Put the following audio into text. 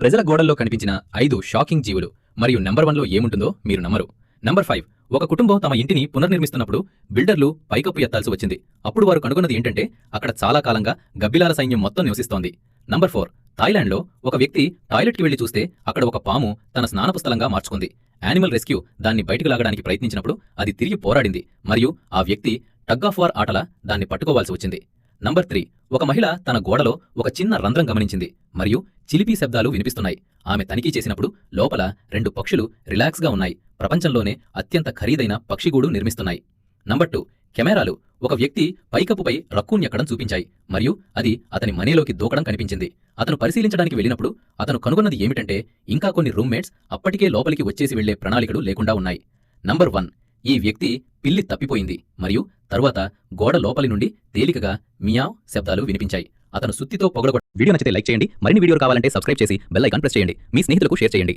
ప్రజల గోడల్లో కనిపించిన 5 షాకింగ్ జీవులు మరియు నంబర్ 1లో ఏముంటుందో మీరు నమ్మరు. నంబర్ 5. ఒక కుటుంబం తమ ఇంటిని పునర్నిర్మిస్తున్నప్పుడు బిల్డర్లు పైకప్పు ఎత్తాల్సి వచ్చింది. అప్పుడు వారు కనుగొన్నది ఏంటంటే అక్కడ చాలా కాలంగా గబ్బిలాల సైన్యం మొత్తం నివసిస్తోంది. నంబర్ 4. థాయిలాండ్లో ఒక వ్యక్తి టాయిలెట్కి వెళ్లి చూస్తే అక్కడ ఒక పాము తన స్నానపు స్థలంగా మార్చుకుంది. యానిమల్ రెస్క్యూ దాన్ని బయటకు లాగడానికి ప్రయత్నించినప్పుడు అది తిరిగి పోరాడింది మరియు ఆ వ్యక్తి టగ్ ఆఫ్ వార్ ఆటలా దాన్ని పట్టుకోవాల్సి వచ్చింది. నంబర్ 3. ఒక మహిళ తన గోడలో ఒక చిన్న రంధ్రం గమనించింది మరియు చిలిపి శబ్దాలు వినిపిస్తున్నాయి. ఆమె తనిఖీ చేసినప్పుడు లోపల 2 పక్షులు రిలాక్స్గా ఉన్నాయి. ప్రపంచంలోనే అత్యంత ఖరీదైన పక్షిగూడు నిర్మిస్తున్నాయి. నంబర్ 2. కెమెరాలు ఒక వ్యక్తి పైకప్పుపై రక్కూన్ ఎక్కడం చూపించాయి మరియు అది అతని మనీలోకి దూకడం కనిపించింది. అతను పరిశీలించడానికి వెళ్ళినప్పుడు అతను కనుగొన్నది ఏమిటంటే ఇంకా కొన్ని రూమ్మేట్స్ అప్పటికే లోపలికి వచ్చేసి వెళ్లే ప్రణాళికలు లేకుండా ఉన్నాయి. నంబర్ 1. ఈ వ్యక్తి పిల్లి తప్పిపోయింది మరియు తరువాత గోడ లోపలి నుండి తేలికగా మియావ్ శబ్దాలు వినిపించాయి. అతను సుత్తితో పొగడగొట్ట. వీడియో నచ్చితే లైక్ చేయండి. మరిన్ని వీడియోలు కావాలంటే సబ్స్క్రైబ్ చేసి బెల్ ఐకాన్ ప్రెస్ చేయండి. మీ స్నేహితులకు షేర్ చేయండి.